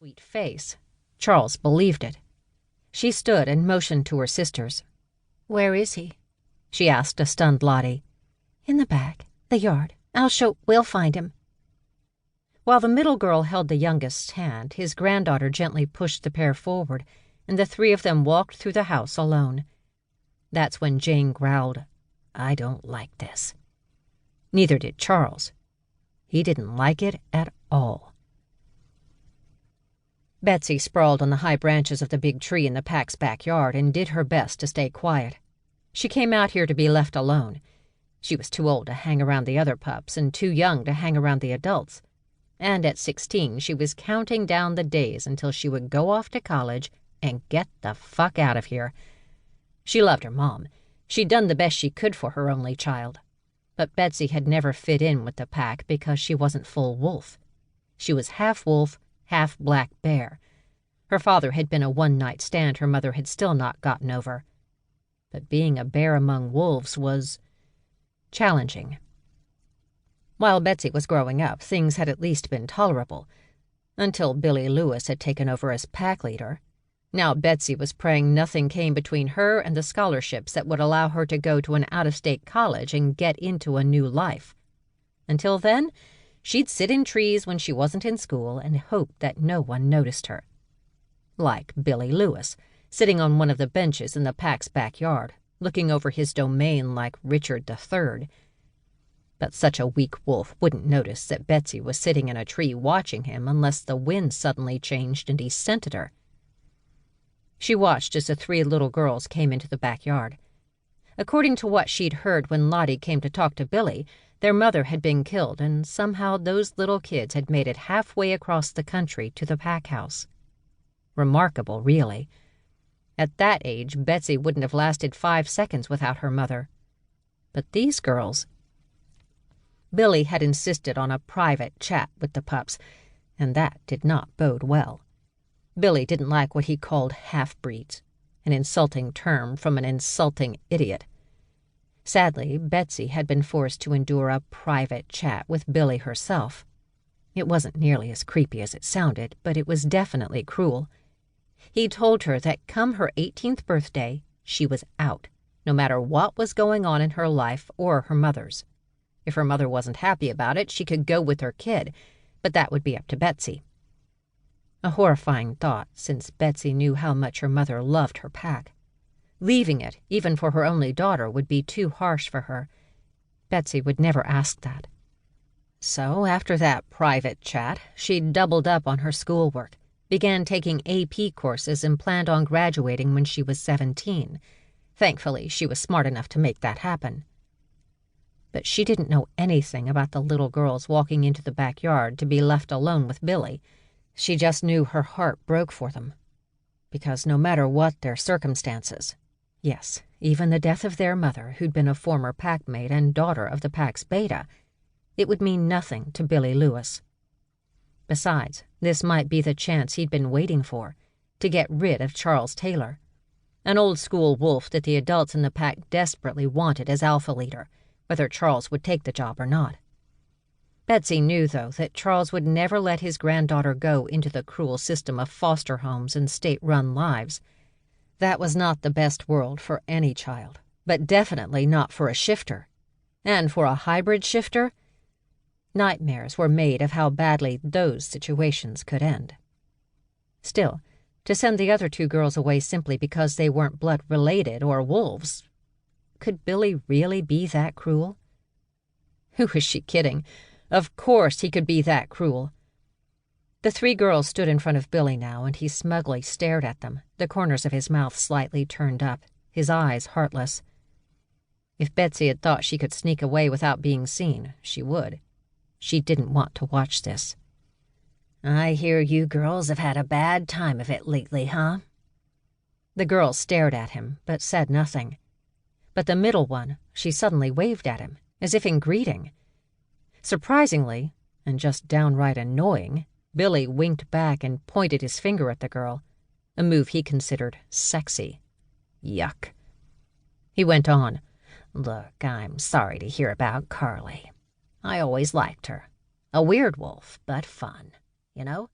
Sweet face. Charles believed it. She stood and motioned to her sisters. "Where is he?" she asked a stunned Lottie. "In the back, the yard. We'll find him." While the middle girl held the youngest's hand, his granddaughter gently pushed the pair forward, and the three of them walked through the house alone. That's when Jane growled, "I don't like this." Neither did Charles. He didn't like it at all. Betsy sprawled on the high branches of the big tree in the Pack's backyard and did her best to stay quiet. She came out here to be left alone. She was too old to hang around the other pups and too young to hang around the adults. And at 16, she was counting down the days until she would go off to college and get the fuck out of here. She loved her mom. She'd done the best she could for her only child. But Betsy had never fit in with the Pack because she wasn't full wolf. She was half wolf, half black bear. Her father had been a one-night stand her mother had still not gotten over. But being a bear among wolves was challenging. While Betsy was growing up, things had at least been tolerable, until Billy Lewis had taken over as pack leader. Now Betsy was praying nothing came between her and the scholarships that would allow her to go to an out-of-state college and get into a new life. Until then, she'd sit in trees when she wasn't in school and hope that no one noticed her. Like Billy Lewis, sitting on one of the benches in the Pack's backyard, looking over his domain like Richard III. But such a weak wolf wouldn't notice that Betsy was sitting in a tree watching him unless the wind suddenly changed and he scented her. She watched as the three little girls came into the backyard. According to what she'd heard when Lottie came to talk to Billy, their mother had been killed, and somehow those little kids had made it halfway across the country to the pack house. Remarkable, really. At that age, Betsy wouldn't have lasted 5 seconds without her mother. But these girls... Billy had insisted on a private chat with the pups, and that did not bode well. Billy didn't like what he called half-breeds, an insulting term from an insulting idiot. Sadly, Betsy had been forced to endure a private chat with Billy herself. It wasn't nearly as creepy as it sounded, but it was definitely cruel. He told her that come her 18th birthday, she was out, no matter what was going on in her life or her mother's. If her mother wasn't happy about it, she could go with her kid, but that would be up to Betsy. A horrifying thought, since Betsy knew how much her mother loved her pack. Leaving it, even for her only daughter, would be too harsh for her. Betsy would never ask that. So, after that private chat, she doubled up on her schoolwork, began taking AP courses, and planned on graduating when she was 17. Thankfully, she was smart enough to make that happen. But she didn't know anything about the little girls walking into the backyard to be left alone with Billy. She just knew her heart broke for them. Because no matter what their circumstances, yes, even the death of their mother, who'd been a former packmate and daughter of the pack's beta, it would mean nothing to Billy Lewis. Besides, this might be the chance he'd been waiting for, to get rid of Charles Taylor, an old-school wolf that the adults in the pack desperately wanted as alpha leader, whether Charles would take the job or not. Betsy knew, though, that Charles would never let his granddaughter go into the cruel system of foster homes and state-run lives. That was not the best world for any child, but definitely not for a shifter. And for a hybrid shifter, nightmares were made of how badly those situations could end. Still, to send the other 2 girls away simply because they weren't blood-related or wolves, could Billy really be that cruel? Who was she kidding? Of course he could be that cruel. The 3 girls stood in front of Billy now, and he smugly stared at them, the corners of his mouth slightly turned up, his eyes heartless. If Betsy had thought she could sneak away without being seen, she would. She didn't want to watch this. "I hear you girls have had a bad time of it lately, huh?" The girls stared at him, but said nothing. But the middle one, she suddenly waved at him, as if in greeting. Surprisingly, and just downright annoying, Billy winked back and pointed his finger at the girl, a move he considered sexy. Yuck. He went on, "Look, I'm sorry to hear about Carly. I always liked her. A weird wolf, but fun, you know?